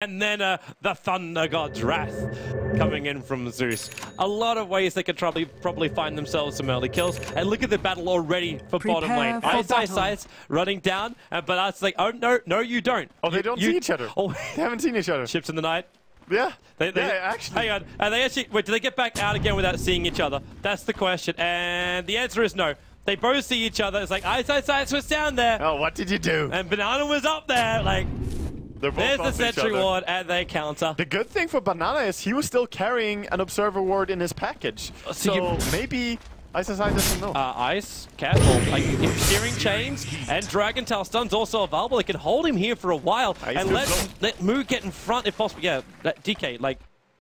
And then the Thunder God's Wrath coming in from Zeus. A lot of ways they could probably find themselves some early kills. And look at the battle already for bottom lane. iceiceice running down, but it's like, oh no, you don't. Oh, they don't see each other. Oh, they haven't seen each other. Ships in the night. Yeah, they actually. Hang on. And they actually, wait, do they get back out again without seeing each other? That's the question. And the answer is no. They both see each other. It's like, iceiceice was down there. Oh, what did you do? And Banana was up there. Like, there's the sentry ward, and they counter. The good thing for Banana is he was still carrying an observer ward in his package. So maybe iceiceice doesn't know. Ice, careful. Like, if Searing Chains and Dragon Tail Stun's also available, they can hold him here for a while and let Moo get in front if possible. Yeah, DK, like,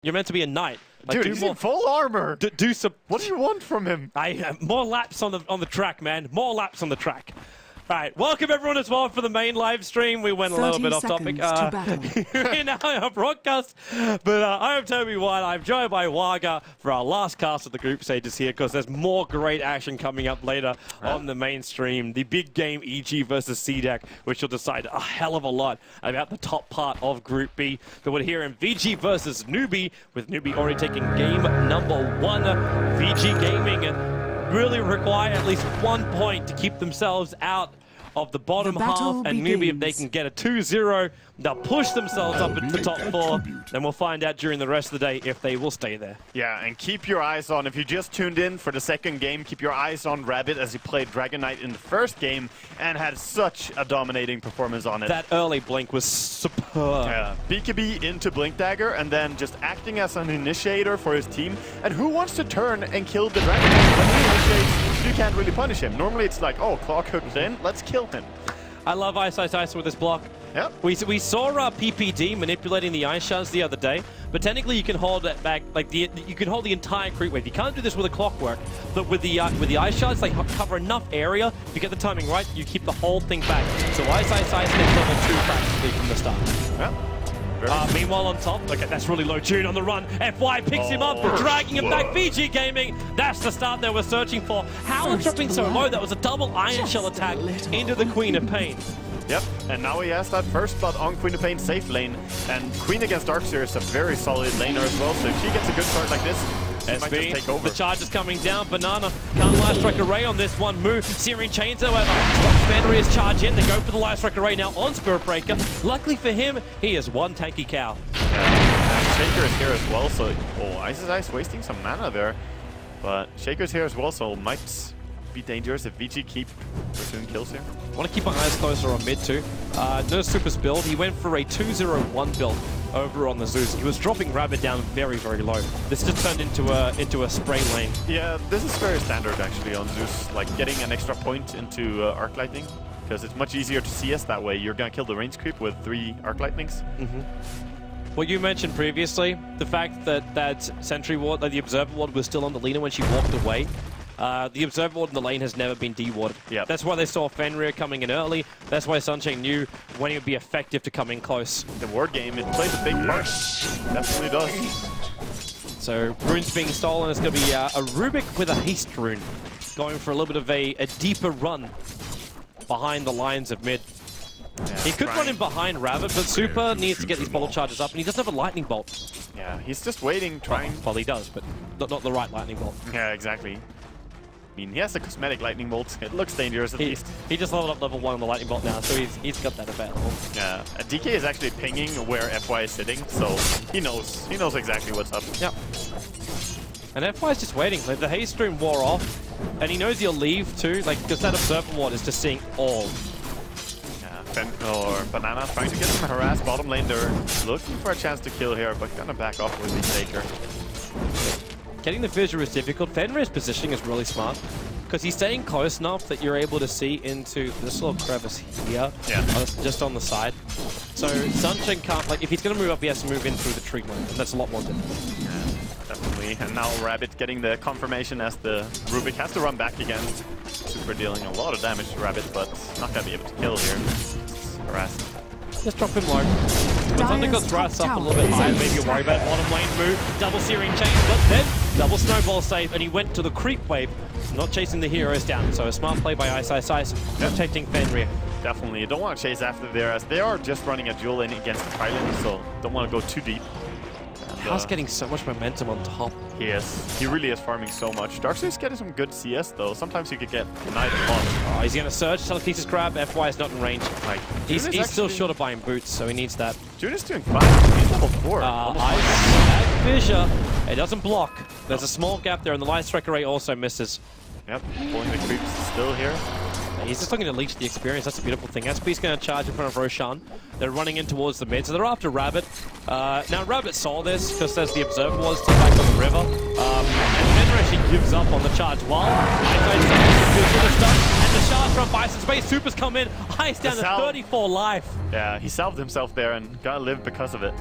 you're meant to be a knight. Like, dude, he's in full armor. Do some. What do you want from him? More laps on the track, man. More laps on the track. All right, welcome everyone as well for the main live stream. We went a little bit off topic in our broadcast, but I am Toby White. I'm joined by Waga for our last cast of the group stages here, because there's more great action coming up later on the main stream. The big game EG versus CDAC, which will decide a hell of a lot about the top part of Group B. But we're here in VG versus NEWBEE, with NEWBEE already taking game number 1. VG Gaming really require at least 1 point to keep themselves out of the bottom half, and NEWBEE, if they can get a 2-0, they'll push themselves up into the top 4. Then we'll find out during the rest of the day if they will stay there. Yeah, and keep your eyes on, if you just tuned in for the second game, keep your eyes on Rabbit, as he played Dragon Knight in the first game and had such a dominating performance on it. That early blink was superb. Yeah, BKB into Blink Dagger, and then just acting as an initiator for his team. And who wants to turn and kill the Dragon Knight? When he initiates, you can't really punish him. Normally it's like, oh, Claw cooked in, let's kill him. I love iceiceice with this block. Yep. We saw PPD manipulating the ice shards the other day, but technically you can hold it back, like you can hold the entire creep wave. You can't do this with a clockwork, but with the ice shards, they cover enough area. If you get the timing right, you keep the whole thing back. So iceiceice gets level 2 practically from the start. Yep. Meanwhile on top, okay, that's really low tune on the run. FY picks him up, dragging him back. VG Gaming, that's the start they were searching for. How is dropping so low? That was a double Iron Shell attack into the Queen of Pain. Yep, and now he has that first blood on Queen of Pain safe lane. And Queen against Darkseer is a very solid laner as well, so if she gets a good start like this, might just take over. The charge is coming down. Banana can't Life Strike Array on this one. Moo, Searing Chains, however, stops Fenrir's charge in. They go for the Life Strike Array now on Spirit Breaker. Luckily for him, he is one tanky cow. Yeah, Shaker is here as well, so iceiceice wasting some mana there. But Shaker's here as well, so might be dangerous if VG keep pursuing kills here. I want to keep my eyes closer on mid too. No Super's build. He went for a 2-0-1 build over on the Zeus. He was dropping Rabbit down very, very low. This just turned into a spray lane. Yeah, this is very standard actually on Zeus, like getting an extra point into Arc Lightning, because it's much easier to CS that way. You're gonna kill the range creep with 3 Arc Lightnings. What you mentioned previously, the fact that Sentry Ward, the Observer Ward was still on the Lina when she walked away. The Observer Ward in the lane has never been dewarded. Yep. That's why they saw Fenrir coming in early. That's why Sunshine knew when it would be effective to come in close. The ward game, it plays a big part. Definitely does. So, runes being stolen. It's going to be a Rubik with a haste rune. Going for a little bit of a deeper run behind the lines of mid. Yeah, he could run in behind Rabbit, but Super needs to get these bolt charges up, and he doesn't have a lightning bolt. Yeah, he's just waiting, trying. Well, he does, but not the right lightning bolt. Yeah, exactly. I mean, he has a cosmetic lightning bolt. It looks dangerous at least. He just leveled up level 1 on the lightning bolt now, so he's got that available. Yeah, DK is actually pinging where FY is sitting, so he knows exactly what's up. Yep. And FY is just waiting. Like, the haste stream wore off, and he knows he'll leave too. Like, because that Observer Ward is just seeing all. Or Banana trying to get some harassed bottom lane. They're looking for a chance to kill here, but gonna back off with the Shaker. Getting the visual is difficult. Fenrir's positioning is really smart, because he's staying close enough that you're able to see into this little crevice here, just on the side. So Sunshine can't, like, if he's going to move up, he has to move in through the tree line, and that's a lot more difficult. Yeah, definitely. And now Rabbit getting the confirmation as the Rubik has to run back again. Super dealing a lot of damage to Rabbit, but not going to be able to kill here. Harassing. Just drop him low. The Thunder God's Wrath up a little bit higher, maybe you're worried about bottom lane move. Double Searing Chain, but then double Snowball save, and he went to the creep wave, not chasing the heroes down. So a smart play by iceiceice, protecting Fenrir. Definitely. You don't want to chase after there, as they are just running a duel in against the pylon, so don't want to go too deep. Tusk getting so much momentum on top. He is. He really is farming so much. Darkseid's getting some good CS though. Sometimes you could get denied a lot. Oh, he's gonna surge, telekinesis grab. FY is not in range. Like he's still short of buying boots, so he needs that. June is doing fine. He's level 4. Ice Fissure. It doesn't block. There's a small gap there, and the Light Strike Array also misses. Yep, pulling the creeps still here. He's just looking to leech the experience. That's a beautiful thing. SP's going to charge in front of Roshan. They're running in towards the mid, so they're after Rabbit. Now, Rabbit saw this because as the Observer was to back on the river. And Fenrir actually gives up on the charge while and the charge from Bison Space. Supers come in. Ice down to 34 life. Yeah, he salved himself there and gotta live because of it.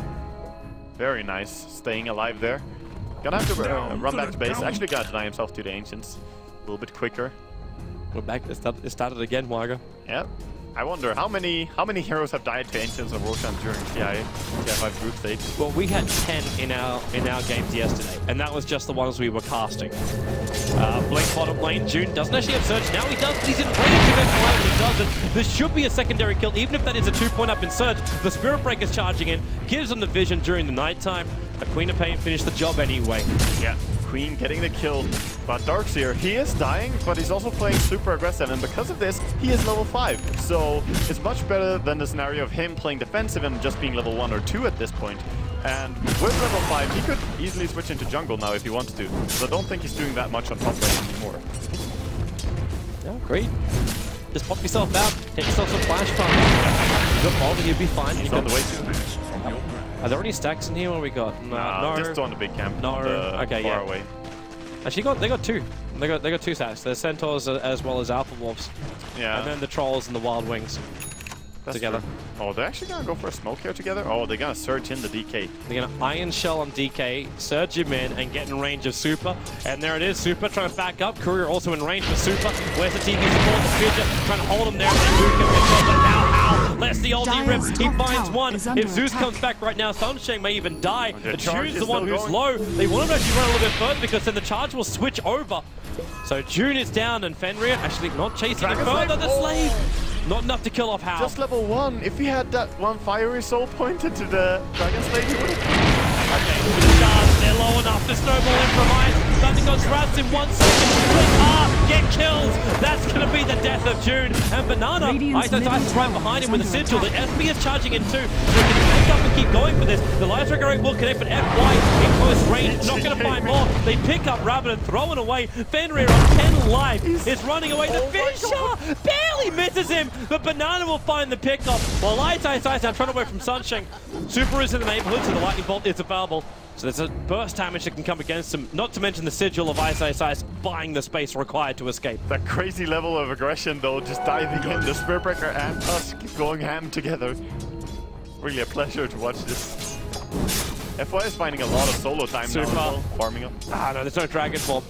Very nice. Staying alive there. Gonna have to run back to base. Actually, gotta deny himself to the Ancients. A little bit quicker. We're back. It started again, Marga. Yep. I wonder how many heroes have died to Ancients of Roshan during TI5 group stage. Well, we had 10 in our games yesterday, and that was just the ones we were casting. Blink bottom lane. June doesn't actually have Surge. Now he does, but he's in range of it when he doesn't. This should be a secondary kill, even if that is a 2-point up in Surge. The Spirit Breaker's charging in, gives him the vision during the nighttime. A Queen of Pain finished the job anyway. Yeah. Queen getting the kill, but Darkseer, he is dying, but he's also playing super aggressive, and because of this, he is level 5. So it's much better than the scenario of him playing defensive and just being level 1 or 2 at this point. And with level 5, he could easily switch into jungle now if he wanted to. So I don't think he's doing that much on top lane anymore. Yeah, great. Just pop yourself out, hit yourself some flash farm. Good ball, you'll be fine. He's on the way to. Are there any stacks in here? What have we got? No, just on the big camp. No, okay, far away. Actually, they got 2. They got 2 stacks. There's Centaurs as well as Alpha Wolves. Yeah. And then the Trolls and the Wild Wings. That's together. True. Oh, they're actually gonna go for a smoke here together? Oh, they're gonna surge in the DK. They're gonna Iron Shell on DK, surge him in, and get in range of Super. And there it is, Super trying to back up. Courier also in range for Super. Where's the TP support? The Fidget trying to hold him there. And Luke can pick up, but now lets the ulti rip. He finds one. If Zeus comes back right now, Sunshine may even die. The June's the one who's low. They want him to actually run a little bit further because then the charge will switch over. So June is down, and Fenrir actually not chasing it further. The Slave. Not enough to kill off Hal. Just level 1. If he had that one fiery soul pointed to the Dragon Slave, he would have. Okay, with the charge, they're low enough. The snowball improvised. Something goes rats in 1 second. Get killed. That's going to be the death of June. And Banana, iceiceice is right behind him with a sigil. The SP is charging in too. So he can make up and keep going for this. The Light Strike Array will connect, but FY in close range. Not going to find more. They pick up Rabbit and throw it away. Fenrir on 10 life is running away. The Fisher barely misses him, but Banana will find the pickup. While iceiceice now trying to away from Sunshine. Super is in the neighborhood, so the Lightning Bolt is available. So there's a burst damage that can come against him, not to mention the sigil of iceiceice buying the space required to escape. That crazy level of aggression though, just diving in, the Spirit Breaker and Tusk going ham together. Really a pleasure to watch this. FY is finding a lot of solo time now as well, farming up. Ah no, there's no Dragon Form.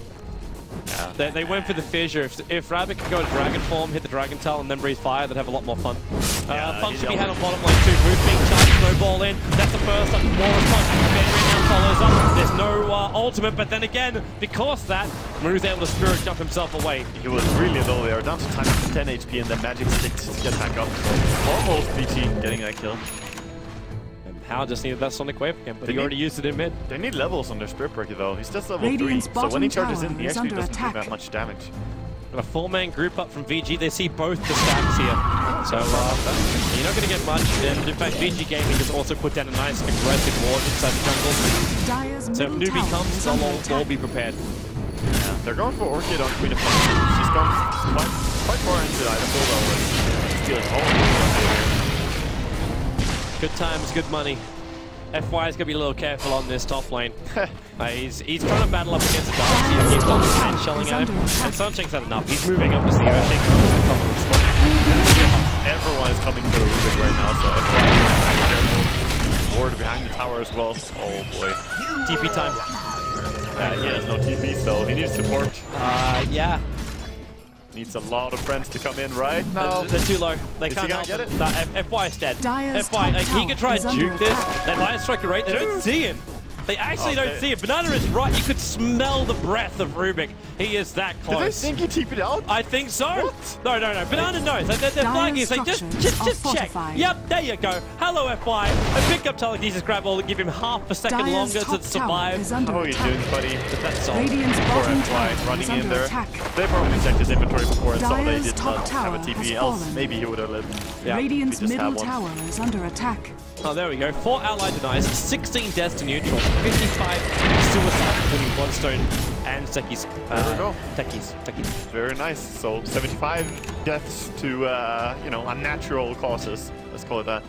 Yeah. They went for the Fissure. If Rabbit could go to Dragon Form, hit the Dragon Tail, and then breathe fire, they'd have a lot more fun. Fun should be had on bottom lane too. Boost being charged, snowball in. That's the first up. More response. Fenrir now follows up. There's no ultimate, but then again, because that, Maru's able to Spirit jump himself away. He was really low there, down to 10 HP, and then Magic Sticks to get back up. Almost BT getting that kill. Hal just needed that Sonic Wave again, but he already used it in mid. They need levels on their Spirit Breaker though. He's just level 3, so when he charges in, he actually doesn't do that much damage. Got a 4-man group up from VG. They see both the stacks here. So you're not going to get much. And in fact, VG Gaming has also put down a nice aggressive ward inside the jungle. So if NEWBEE comes, they'll all be prepared. Yeah, they're going for Orchid on Queen of Pain. She's gone quite far into the item build already. Stealing all of the Good times, good money. FY is going to be a little careful on this top lane. He's trying to battle up against the Darkseer. He keeps on hand shelling at him. And Sunshine's had enough. He's moving up to see everything. Everyone is coming through Rubik right now, so FY is careful. Ward behind the tower as well. Oh boy. TP time. He has no TP, so he needs support. Yeah. Needs a lot of friends to come in right now. They're too low. They can't help get it. FY is dead. FY, like, he could try and juke this. That Light Strike Array, they don't see him. They actually don't see it. Banana is right. You could smell the breath of Rubik. He is that close. Did they think he TP'd out? I think so. What? No. Banana knows. They're flagging. It's like, just check. Yep, there you go. Hello, FY. I pick up telekinesis grab all to give him half a second longer to survive. How are you doing, buddy? But that's all. Bottom tower running is in there. Attack. They probably checked his inventory before and saw they Dire's did top not have a tower TP, has else fallen. maybe he would have lived. Yeah. Radiant's We just middle have one. tower is under attack. Oh, there we go. 4 allied denies, 16 deaths to neutral, 55 suicides between Bloodstone and Seki's. There we go. Techies. Very nice. So 75 deaths to, you know, unnatural causes. Let's call it that.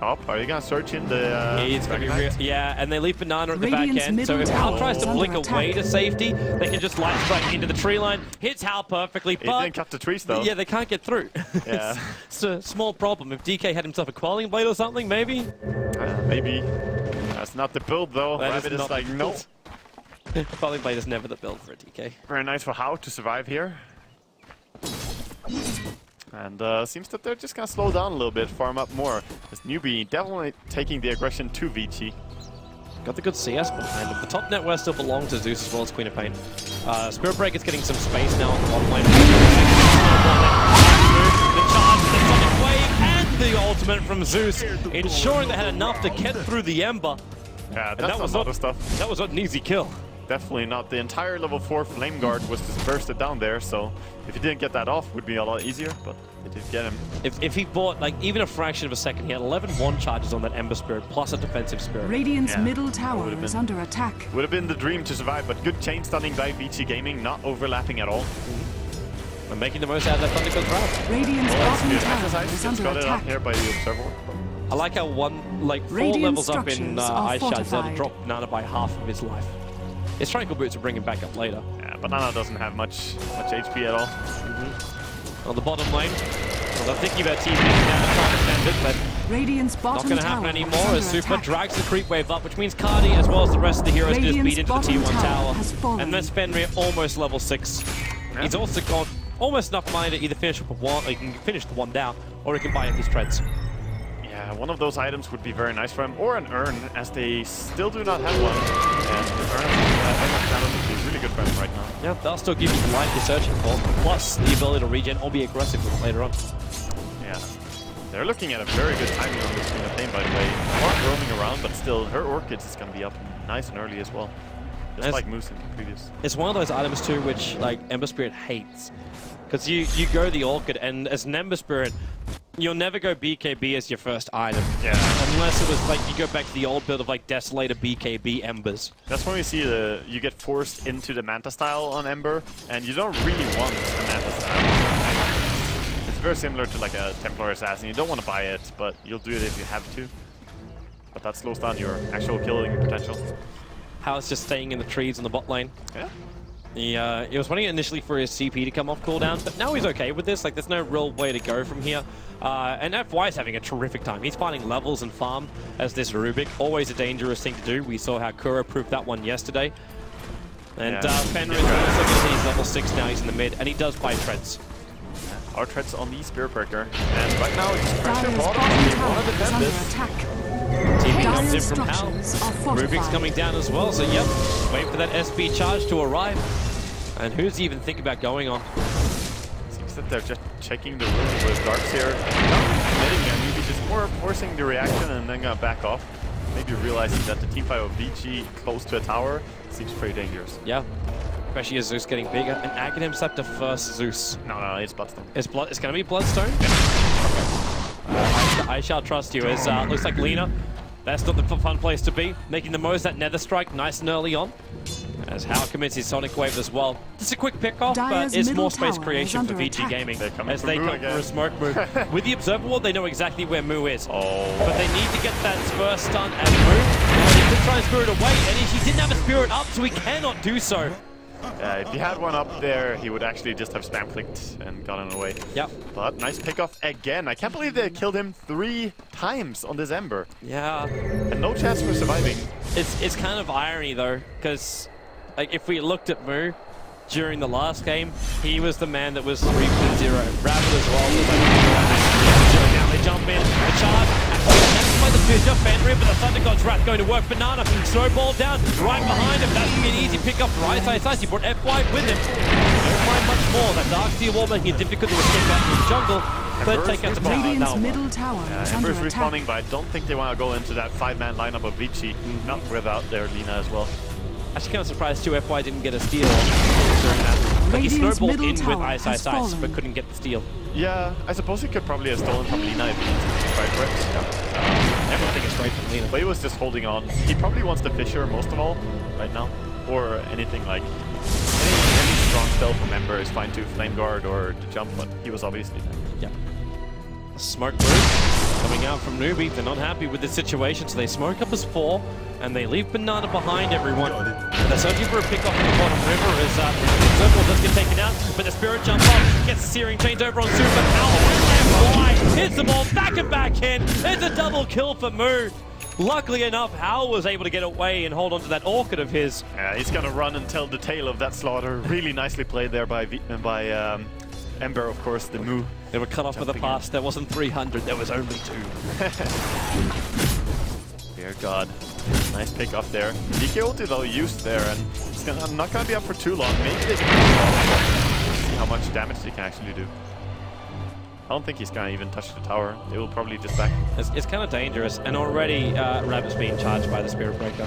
Oh, are you gonna search in the? It's gonna be real. Yeah, and they leave Banana at the Radiant's back end. So middle if Hal tower tries to is blink under away attack. to safety, they can just light strike into the tree line. Hits Hal perfectly, He but didn't cut the trees though. yeah, they can't get through. Yeah. It's a small problem. If DK had himself a quelling blade or something, maybe. Maybe. That's not the build though. That Rabbit is not like, the no. build. Quelling blade is never the build for a DK. Very nice for How to survive here. And seems that they're just gonna slow down a little bit, farm up more. This NEWBEE definitely taking the aggression to VG. Got the good CS behind him. The top network still belongs to Zeus as well as Queen of Pain. Spirit Breaker's getting some space now on the bottom lane. The charge, the Sonic Wave, and the ultimate from Zeus, ensuring they had enough to get through the Ember. Yeah, And that's that was a lot not- of stuff. That was not an easy kill. Definitely not. The entire level 4 Flame Guard was just bursted down there, so if he didn't get that off, would be a lot easier, but it did get him. If he bought like even a fraction of a second, he had 11 one charges on that Ember Spirit plus a defensive Spirit. Radiant's Yeah, middle that tower would've is been- under attack. Would have been the dream to survive, but good chain stunning by VG Gaming, not overlapping at all. And making the most out of that Thundercut crowd. Radiant's Well, that's bottom good. tower Exercise is gets under got it up attack. here by the Observer. I like how four Radiant levels up in structures are Ice Shards there to fortified. drop Banana by half of his life. His Tranquil Boots will bring him back up later. Yeah, Banana doesn't have much HP at all. On the bottom lane, well, I'm thinking about TPing down to try to defend it, but Radiant's not bottom going to tower happen is anymore under as Super attack. drags the creep wave up, which means Cardi, as well as the rest of the heroes, can just Radiant's beat into the bottom T1 tower tower. has fallen. And that's Fenrir almost level 6. Yeah. He's also got almost enough money to either finish up a one, or he can finish the one down, or he can buy up his treads. Yeah, one of those items would be very nice for him, or an urn, as they still do not have one. And the urn would be really good for him right now. Yeah, they'll still give you the life you're searching for, plus the ability to regen or be aggressive with it later on. Yeah. They're looking at a very good timing on this Queen of Pain, by the way. Not roaming around, but still, her Orchids is going to be up nice and early as well. Just like Moose in the previous. It's one of those items too which like Ember Spirit hates. Because you go the Orchid, and as an Ember Spirit, you'll never go BKB as your first item. Yeah. Unless it was like you go back to the old build of like Desolator BKB Embers. That's when we see you get forced into the Manta style on Ember, and you don't really want a Manta style. It's very similar to like a Templar Assassin. You don't want to buy it, but you'll do it if you have to. But that slows down your actual killing potential. Hal's just staying in the trees on the bot lane. Yeah. He was waiting initially for his CP to come off cooldown, but now he's okay with this. Like, there's no real way to go from here. And FY is having a terrific time. He's finding levels and farm as this Rubik. Always a dangerous thing to do. We saw how Kuro proved that one yesterday. And Fenrir is also going to he's level 6 now. He's in the mid, and he does buy treads. Our treads on the Spear Breaker. And right now it's pressure Dire's bottom. bottom They tower want to is defend under this. attack. TV comes in Dire's from Hal. structures are fortified. Rubik's coming down as well, so yep. Wait for that SB charge to arrive. And who's even think about going on? Seems that they're just checking the room with Darks here. Not committing there, maybe just more forcing the reaction and then gonna back off. Maybe realizing that the teamfight of VG close to a tower seems pretty dangerous. Yeah. Especially as Zeus getting bigger. And Aghanim Scepter first Zeus. No, it's Bloodstone. It's going to be Bloodstone? I shall trust you. As looks like Lena. That's not the fun place to be. Making the most of that Nether Strike nice and early on. As Hal commits his Sonic Wave as well. Just a quick pick off, but Dire's it's middle more space tower creation is for under VG attack. Gaming. They're coming As for they Moo come for again. a smoke move. With the Observer Ward, they know exactly where Moo is. Oh. But they need to get that first stun at Moo. He could try and Spirit away, and he didn't have a Spirit up, so he cannot do so. If he had one up there, he would actually just have spam clicked and gotten away. Yep. But nice pickoff again. I can't believe they killed him 3 times on this Ember. Yeah. And no chance for surviving. It's kind of irony though, because like if we looked at Moo during the last game, he was the man that was 3.0. Rabbit as well was like, now they jump in, the charge, and that's point. The spear just bent rim, but the Thunder God's Wrath going to work. Banana being snowballed down right behind him. That's going to be an easy pick up for iceiceice. He brought FY with him. Don't find much more. That Dark Steel Wall making it difficult to escape out from the jungle. But take out the Radiant's middle tower is under Ember's attack. respawning, but I don't think they want to go into that 5-man lineup of Vici, not without their Lina as well. Actually kind of surprised too FY didn't get a steal during that. Like he Radiant's snowballed middle in with tower has iceiceice, fallen. but couldn't get the steal. Yeah, I suppose he could probably have stolen from Lina if he needs to try for it. Everyone think it's straight from Lina. But he was just holding on. He probably wants the Fissure most of all right now, or anything like any strong spell from Ember is fine too, Flame Guard or the jump, but he was obviously there. Yeah. Smoke break coming out from NEWBEE. They're not happy with the situation, so they smoke up as 4, and they leave Banana behind everyone. And they're searching for a pick off in the bottom river as Circle does get taken out, but the Spirit jump up, gets the Searing Chains over on Super. FY hits them all back and back in. It's a double kill for Moo. Luckily enough, Hal was able to get away and hold on to that Orchid of his. Yeah, he's gonna run and tell the tale of that slaughter. Really nicely played there by Ember, of course, the Moo. They were cut off with a pass. There wasn't 300, there was only 2. Dear God. Nice pick up there. DK ulti though used there, and it's not gonna be up for too long. Maybe they can see how much damage they can actually do. I don't think he's gonna even touch the tower. They will probably just back. It's kind of dangerous, and already Rabbit's being charged by the Spirit Breaker.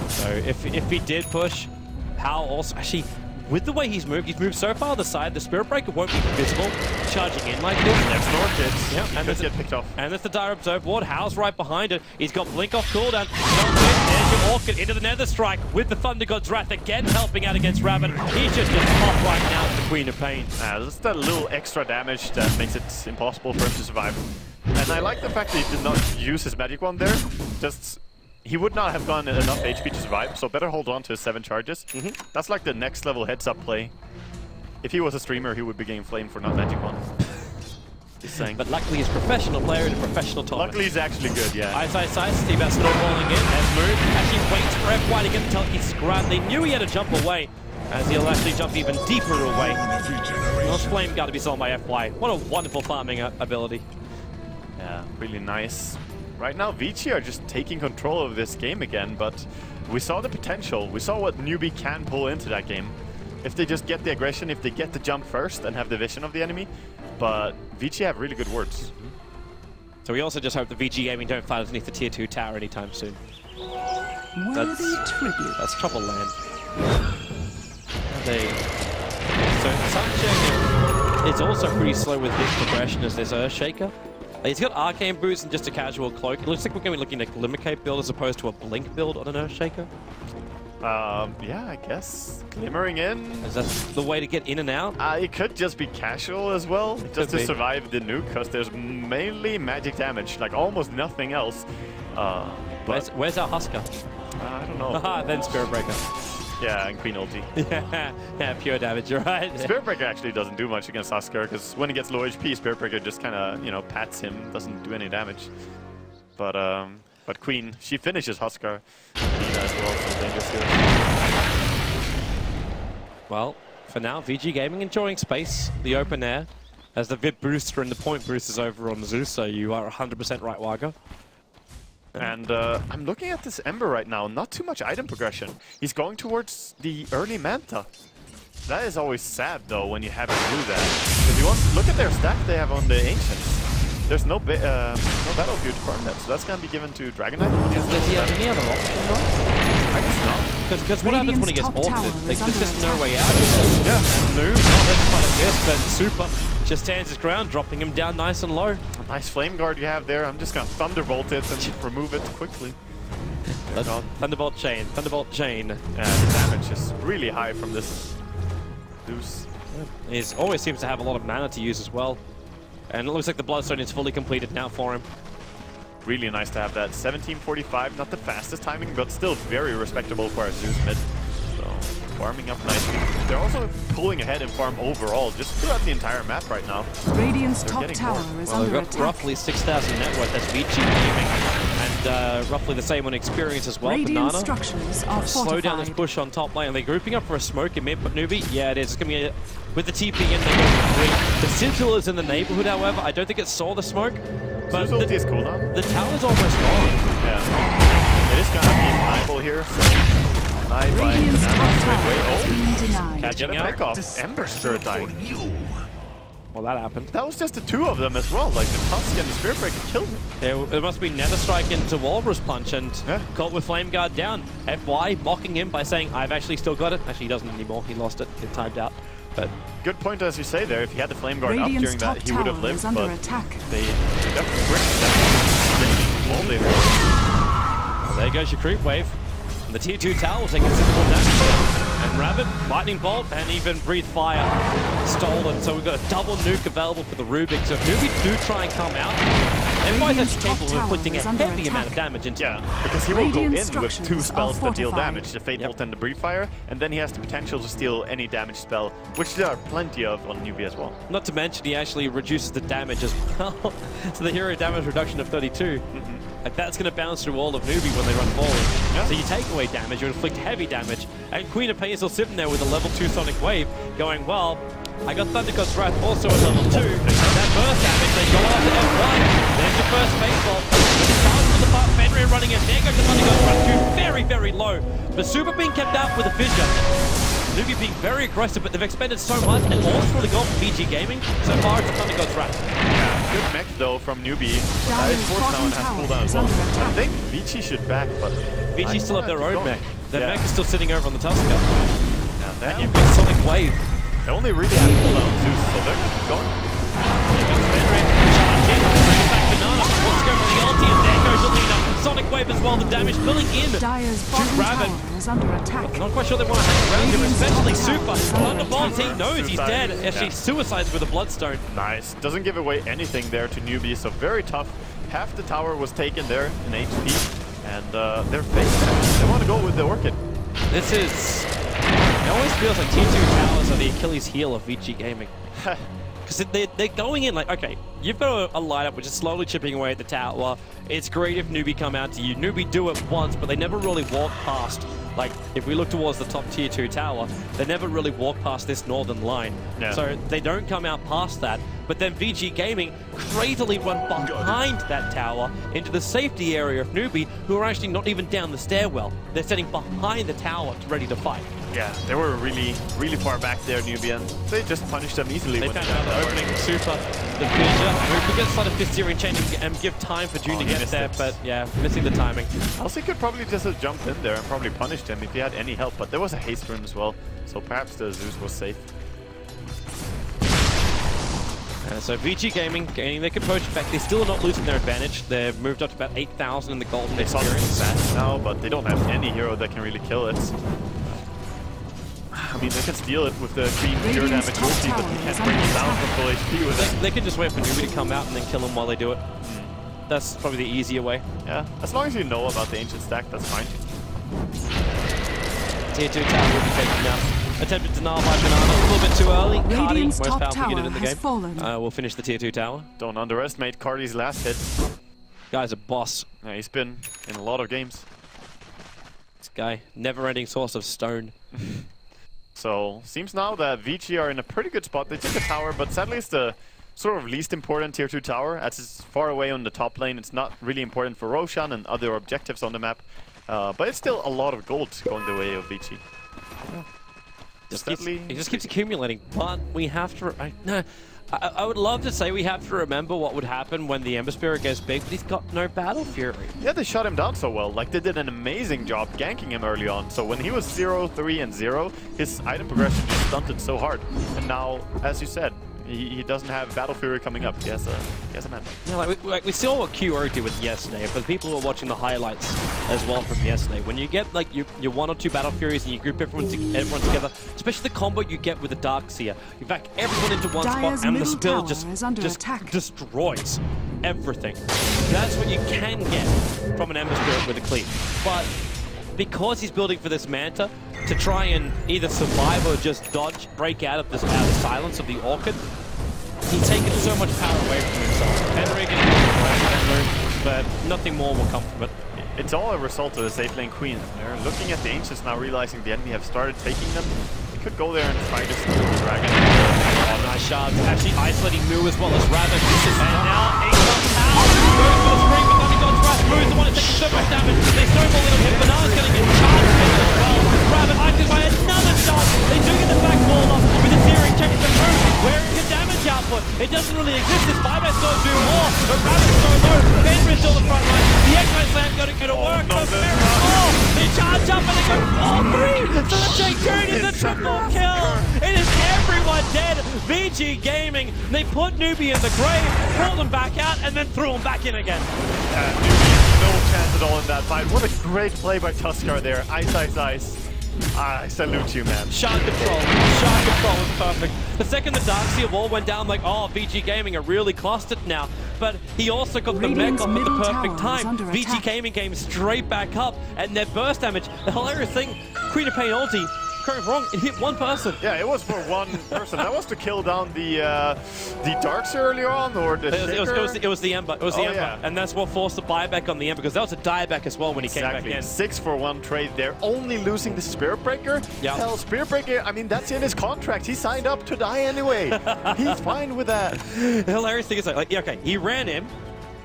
So if he did push, Hal also actually. With the way he's moved so far on the side, the Spirit Breaker won't be visible charging in like this. There's an Orchid. Yeah, and there's get picked off. And there's the Dire Observe Ward. Hal's right behind it. He's got Blink off cooldown. There's your Orchid into the Nether Strike with the Thunder God's Wrath again helping out against Rabbit. He's just gets off right now to the Queen of Pain. Just that little extra damage that makes it impossible for him to survive. And I like the fact that he did not use his magic wand there. Just he would not have gotten enough HP to survive, so better hold on to his 7 charges. That's like the next level heads-up play. If he was a streamer, he would be getting flamed for not magic wand. Just saying. But luckily he's a professional player in a professional tournament. Luckily he's actually good, yeah. iceiceice, Steve has snowballing in as Moo actually waits for FY to get the Telki's grab. They knew he had to jump away, as he'll actually jump even deeper away. Lost Flame got to be sold by FY. What a wonderful farming ability. Yeah, really nice. Right now, Vici are just taking control of this game again, but we saw the potential. We saw what NEWBEE can pull into that game. If they just get the aggression, if they get the jump first and have the vision of the enemy. But Vici have really good words. So we also just hope the VG Gaming don't fight underneath the tier 2 tower anytime soon. Worthy tribute. That's trouble land. So Suncheck is also pretty slow with his progression as this Earthshaker. He's got Arcane Boots and just a casual cloak. It looks like we're going to be looking at a Glimmer Cape build as opposed to a Blink build on an Earthshaker. Yeah, I guess. Glimmering in. Is that the way to get in and out? It could just be casual as well, just to survive the nuke, because there's mainly magic damage, like almost nothing else. Where's our Husker? I don't know. Haha, then Spirit Breaker. Yeah, and Queen ulti. Yeah, pure damage, you're right. Spirit Breaker actually doesn't do much against Husker, because when he gets low HP, Spirit Breaker just kind of, you know, pats him, doesn't do any damage. But Queen, she finishes Husker. Lina as well, so dangerous here. Well, for now, VG Gaming enjoying space, the open air, as the VIP booster and the point boost is over on Zeus, so you are 100% right, Wago. And I'm looking at this Ember right now, not too much item progression. He's going towards the early Manta. That is always sad though when you have to do that. If you want to look at their stack they have on the Ancients, there's no Battlefield to farm that, so that's going to be given to Dragon Knight. Does he have any other option though? I guess not. Because what happens when he gets ulted? Like, there's just no way out. Yeah. No, not this kind of this, but Super just stands his ground, dropping him down nice and low. A nice Flame Guard you have there. I'm just going to Thunderbolt it and remove it quickly. Thunderbolt Chain, Thunderbolt Chain. Yeah, the damage is really high from this Zeus. He always seems to have a lot of mana to use as well. And it looks like the Bloodstone is fully completed now for him. Really nice to have that. 1745, not the fastest timing, but still very respectable for a Zeus mid. So, farming up nicely. They're also pulling ahead in farm overall, just throughout the entire map right now. Radiant's top tower is under they've got attack. roughly 6,000 net worth, that's VG Gaming. And roughly the same on experience as well. Radiant Banana. structures are Slow down this fortified. push on top lane. Are they grouping up for a smoke in mid, but NEWBEE? Yeah, it is. It's going to be with the TP in, they're going to 3. The Sigil is in the neighborhood, however. I don't think it saw the smoke. But ulti is cooldown. The tower's almost gone. Yeah. It is gonna be deniable here. So denied by Radiant's top tower way. has been Oh, denied. Catching get a pick off. Ember Spirit dying. Well, that happened. That was just the two of them as well. Like the Tusk and the Spirit Breaker killed him. It must be Nether Strike into Walrus Punch and Yeah. caught with Flame Guard down. FY mocking him by saying, I've actually still got it. Actually, he doesn't anymore. He lost it. It timed out. But good point as you say there. If he had the Flame Guard up Radiant's during that, he would have lived. under But attack. they definitely bricked that. All they were. well, there goes your creep wave. And the tier 2 tower will take considerable damage. And Rabbit, Lightning Bolt, and even Breathe Fire stolen. So we've got a double nuke available for the Rubik. So if NEWBEE do try and come out, everybody's actually capable of inflicting a heavy amount of damage into them. Yeah, because he will go in with Radiant 2 spells that deal fortified. damage, the Fate Bolt and the Breathe Fire, and then he has the potential to steal any damage spell, which there are plenty of on NEWBEE as well. Not to mention he actually reduces the damage as well. So the hero damage reduction of 32. Like that's going to bounce through all of NEWBEE when they run forward. Yeah. So you take away damage, you inflict heavy damage, and Queen of Pain is still sitting there with a level 2 Sonic Wave going, well, I got Thunder God's Wrath also at level 2. That burst damage, they go after F1. There's the first baseball. The Charles for the part, Fenrir running in. There goes the Thunder God's Wrath 2, very, very low. The Super being kept out with a fissure. NEWBEE being very aggressive, but they've expended so much, and all's really gone for VG Gaming. So far, it's Thunder God's Wrath. Yeah, good mech though from NEWBEE. That is forced now and has cooldown as well. I think VG should back, but VG still have their own mech. Their mech is still sitting over on the Tusk. And You've got Sonic Wave. they only really have cooldown too, so they're going. Let's go for the ulti, and there goes Alina. Sonic Wave as well, the damage filling in Dyer's to bottom Rabbit. tower is under attack. Not quite sure they want to hang around him, especially Super. Under Thunderbolts, he knows he's Suicide. dead. Actually, Yeah. suicides with a Bloodstone. Nice. Doesn't give away anything there to NEWBEE, so very tough. Half the tower was taken there in HP, and they're faced. They want to go with the Orchid. This is... It always feels like T2 towers are the Achilles heel of VG Gaming. Because they're going in like, okay, you've got a lineup which is slowly chipping away at the tower. It's great if NEWBEE come out to you. NEWBEE do it once, but they never really walk past. Like, if we look towards the top tier 2 tower, they never really walk past this northern line. Yeah. So they don't come out past that. But then VG Gaming crazily run behind that tower into the safety area of NEWBEE, who are actually not even down the stairwell. They're sitting behind the tower ready to fight. Yeah, they were really, really far back there, NEWBEE, and they just punished them easily. They when found they out got the that opening Orchid. Super, the fissure. We could start a fist-searing chain and give time for June to he get missed there, it. but yeah, missing the timing. Also, could probably just have jumped in there and probably punished him if he had any help, but there was a haste rune as well, so perhaps the Zeus was safe. So VG Gaming gaining their composure back. They're still not losing their advantage. They've moved up to about 8,000 in the golden It's on experience. that now, but they don't have any hero that can really kill it. I mean, they can steal it with the green zero damage ulti, but they can't bring it down from full HP with it. They can just wait for NEWBEE to come out and then kill them while they do it. That's probably the easier way. Yeah, as long as you know about the ancient stack, that's fine. Tier 2 tower will be taken down. Attempted denial by Banana, a little bit too early. Cardi, Radiant's most top powerful tower unit in the has game. fallen. We'll finish the tier 2 tower. Don't underestimate Cardi's last hit. Guy's a boss. Yeah, he's been in a lot of games. This guy, never-ending source of stone. So, seems now that VG are in a pretty good spot. They took a tower, but sadly it's the sort of least important tier 2 tower. As it's far away on the top lane, it's not really important for Roshan and other objectives on the map. But it's still a lot of gold going the way of VG. He just keeps accumulating, but we have to... I would love to say we have to remember what would happen when the Ember Spirit goes big, but he's got no Battle Fury. Yeah, they shut him down so well. Like, they did an amazing job ganking him early on. So when he was 0, 3, and 0, his item progression just stunted so hard. And now, as you said, he doesn't have Battle Fury coming up. He has a man. Yeah, like we saw what QO did with yesterday. For the people who are watching the highlights as well from yesterday, when you get like your 1 or 2 Battle Furies and you group everyone together, especially the combo you get with the Darkseer, you back everyone into one Dyer's spot and the middle spill tower just is under attack. destroys everything. That's what you can get from an Ember Spirit with a cleave. But because he's building for this Manta to try and either survive or just dodge, break out of the silence of the Orchid, he's taken so much power away from himself. Fenrir getting that move, but nothing more will come from it. It's all a result of the safe lane queen. They're looking at the Ancients now, realizing the enemy have started taking them. They could go there and try to steal the dragon. Oh, nice shards. Actually isolating Moo as well as Rabbit. And now Ace on power. Goes for the screen, but Thunder God's right. Moves the one that's taking so much damage. They snowball in on him. Banana's going to get charged in as well. Rabbit iced by another shot. They do get the back wall up with the searing change the room. Where is the damage output? It doesn't really exist. This Buyback's going to do more. But Rabbit's so low. Bendra's still the front line. The X-Ray Slam going to work. They charge up and they go 4-3. Such a good is a triple kill. It is everyone dead. VG Gaming, they put NEWBEE in the grave, pulled them back out, and then threw them back in again. NEWBEE, no chance at all in that fight. What a great play by Tusk there. Ice. I salute you, man. Shot control is perfect. The second the Darkseer wall went down, like, oh, VG Gaming are really clustered now. But he also got the mech off at the perfect time. VG Gaming came straight back up, and their burst damage. The hilarious thing, Queen of Pain ulti, correct wrong, it hit one person. Yeah, it was for one person. That was to kill down the Darks earlier on, or the it was the Ember. It was the Ember. Yeah. And that's what forced the buyback on the Ember, because that was a dieback as well when he came back in. 6-for-1 trade there, only losing the Spirit Breaker. Yeah. Hell, Spirit Breaker, I mean, that's in his contract. He signed up to die anyway. He's fine with that. The hilarious thing is, like, yeah, okay, he ran in,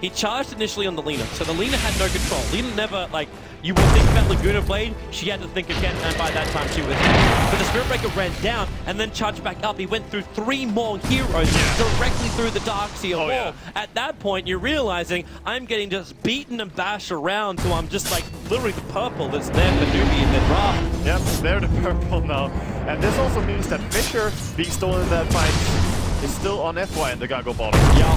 he charged initially on the Lina, so the Lina had no control. Lina never, like, you would think about Laguna Blade, she had to think again, and by that time she was dead. But the Spirit Breaker ran down and then charged back up. He went through 3 more heroes directly through the Darkseer wall. Yeah. At that point, you're realizing I'm getting just beaten and bashed around, so I'm just like literally the purple that's there for NEWBEE in the draft. Yep, they're the purple now. And this also means that Fisher being stolen in that fight is still on FY in the Gago bottom. Yeah.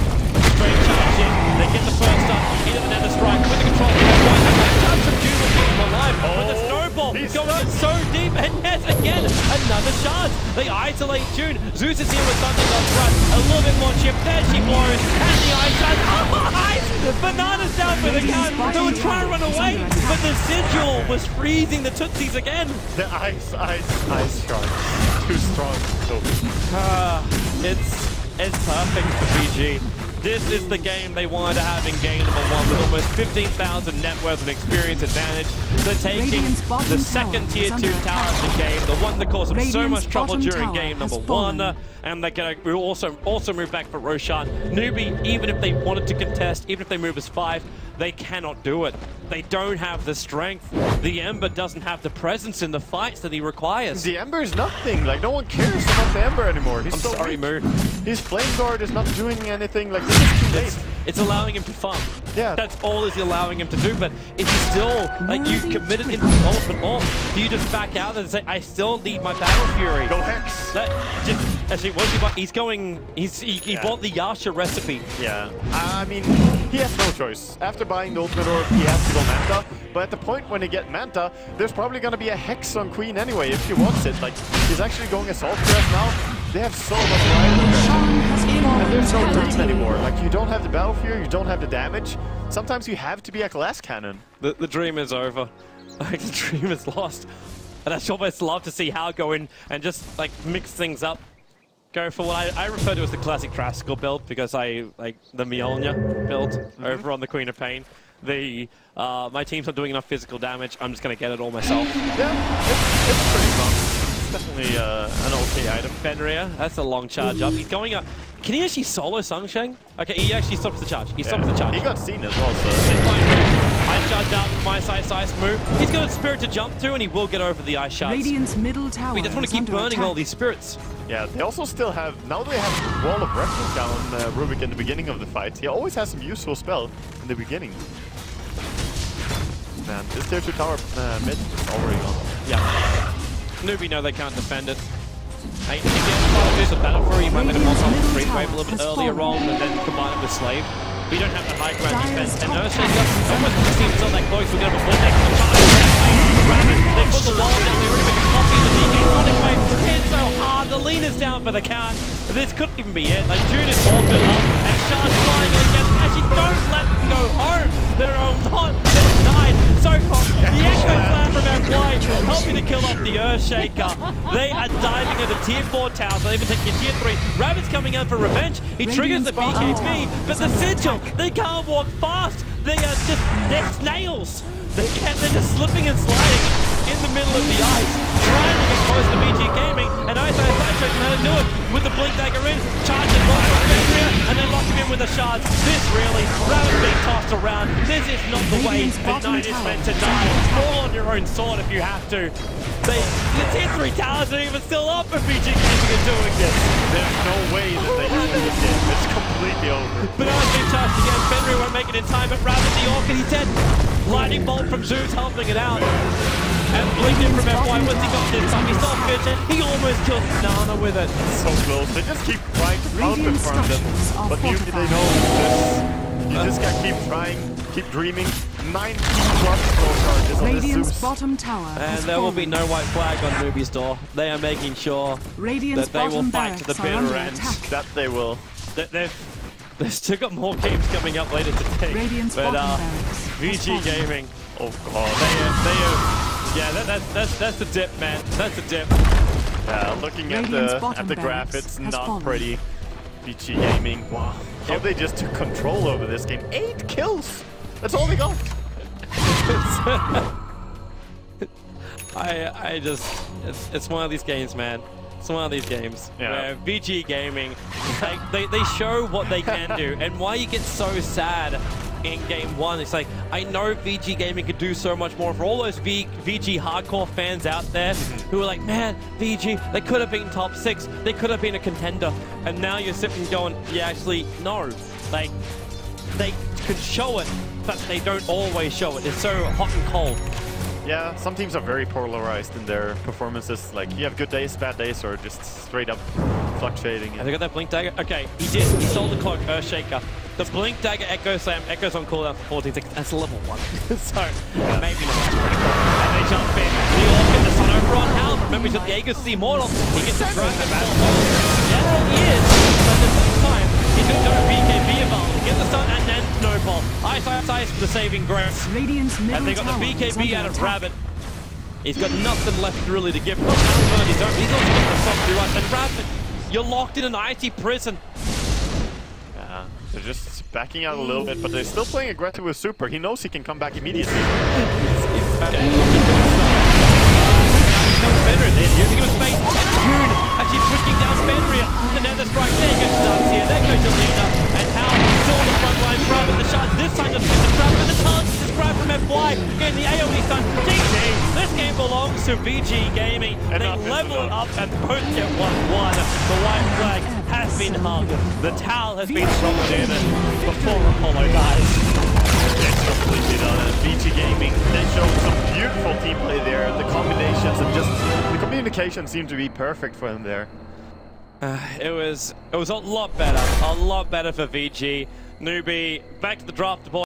Straight charge in, they get the first up, he doesn't have the strike with the control. Touch from June will keep him alive, but the snowball going in so deep, and yes, again, another charge. They isolate June. Zeus is here with Thunder God's right, a little bit more chip, there she blows, and the ice charge, oh, ice! Banana's down for the count, they were trying to run away, but the Sigil was freezing the Tootsies again. The ice charge, too strong. So. It's perfect for VG. This is the game they wanted to have in game number 1 with almost 15,000 net worth and experience advantage. They're taking the second tier 2 tower of the game, the one that caused them so much trouble during game number 1, and they're going to also move back for Roshan. NEWBEE, even if they wanted to contest, even if they move as 5, they cannot do it. They don't have the strength. The Ember doesn't have the presence in the fights that he requires. The Ember is nothing. Like, no one cares about the Ember anymore. He's so sorry, Moo. His Flame Guard is not doing anything. Like, this is too late. It's allowing him to farm. Yeah. That's all it's allowing him to do, but it's still, like, you committed into the ultimate off. Do you just back out and say, I still need my Battle Fury? Go Hex. Actually, what is he bought? He's going, he bought the Yasha recipe. Yeah. I mean, he has no choice. After buying the ultimate orb, he has to go Manta, but at the point when he get Manta, there's probably going to be a Hex on Queen anyway if she wants it. Like, he's actually going Assault Press now. They have so much variety, and there's no dream anymore. Like, you don't have the Battle Fury, you don't have the damage. Sometimes you have to be a glass cannon. The dream is over. Like, the dream is lost. And I'd almost love to see Hal go in and just, like, mix things up. Go for what I refer to as the classic Traskill build, because I like the Mjolnir build over on the Queen of Pain. My team's not doing enough physical damage, I'm just going to get it all myself. Yeah, it's pretty fun. Definitely an okay item. Fenrir, that's a long charge up. He's going up. Can he actually solo Sungsheng? Okay, he actually stops the charge. He stops the charge. He got seen as well, so. Ice charge out from ice move. He's got a spirit to jump to, and he will get over the ice shards. Radiant's middle tower. We just want to keep burning all these spirits. Yeah, they also still have, now they have Wall of Reference down on Rubik in the beginning of the fight. He always has some useful spell in the beginning. Man, this tier 2 tower mid is already gone. Yeah. NEWBEE know they can't defend it. Hey, if you get use a Battle Fury, you might let him off the Street Wave a little bit earlier on, and then combine it with Slave. But you don't have the high ground defense. And Earthshaker almost seems not that close. We're going to avoid that. They put the wall down. They really make a copy of the DK Sonic Wave. It's so hard. The lead is down for the count. This couldn't even be it. Like, June is all good up, and Shard's flying again. Actually, don't let them go home. They're all not. They've died. So close. The Echo Slam from FY helping to kill off the Earthshaker. They are diving into tier 4 tower, so they've been taking tier 3. Rabbit's coming out for revenge. He triggers the BKB, but the Sigil, they can't walk fast. They are just, they're snails. They're just slipping and sliding in the middle of the ice, trying to get close to VG Gaming, and iceiceice shows how to do it with the blink dagger in, charges one from Fenrir, and then lock him in with the shards. This really, Rabbit being tossed around. This is not the way a knight is meant to die. Fall on your own sword if you have to. The tier 3 towers are even still up if VG Gaming are doing this. There's no way that they can win this game. It's completely over. But now it's being charged again. Fenrir won't make it in time, but Rabbit the Orc, and he's dead. Lightning bolt from Zeus helping it out. And blinking from FY, what's he got this time? He's not fidget. He almost killed Nana with it. So close. They just keep trying to pound in front of them. But usually they know this. You just gotta keep trying, keep dreaming. 19 plus goal charges on this Zeus. Bottom tower and there will be no white flag on NEWBEE's door. They are making sure that they will fight to the bitter end. That they will. They've still got more games coming up later today. But VG Gaming, oh god, yeah, that's the dip, man. That's the dip. Yeah, looking at the graph, it's not pretty. VG Gaming, wow. How they just took control over this game. 8 kills. That's all they got. I just, it's one of these games, man. It's one of these games where VG Gaming, they show what they can do, and why you get so sad in game 1. It's like, I know VG Gaming could do so much more. For all those VG hardcore fans out there who are like, man, VG, they could have been top 6, they could have been a contender, and now you're sitting going, yeah, actually, no. Like, they could show it, but they don't always show it. It's so hot and cold. Yeah, some teams are very polarized in their performances. Like, you have good days, bad days, or just straight up fluctuating. Have they got that blink dagger? Okay, he did. He stole the cloak, Earthshaker. The blink dagger Echo Slam, Echo's on cooldown for 14 seconds. That's level 1. So, maybe not that critical. And they jump in. The Orc get the sun over on Hal. Remember, he's got the Aegis the Immortal. He gets the drone the battle. Yeah, he is. But at the same time, he's going to go BKB about. Get the stun and then snowball. iceiceice for the saving grace. And they got the BKB out of Rabbit. He's got nothing left really to give. He's also got the soft through us. And Rabbit, you're locked in an icy prison. Yeah, they're just backing out a little bit, but they're still playing aggressive with Super. He knows he can come back immediately. Using him space. June actually pushing down Fenrir. The Nether Strike. There goes Tusk here. There goes Alina. And Hal still on the front line. Rabbit the shots. This time just gets the trap. And the chance is grabbed from FY. Getting the AoE stun. GG. This game belongs to VG Gaming. They level it up and both get 1-1. The white flag has been hung. The towel has been thrown in before Apollo dies. It's completely done. And VG Gaming, they showed some beautiful team play there. The combinations and just the communication seemed to be perfect for him there. It was a lot better for VG. NEWBEE, back to the draft board.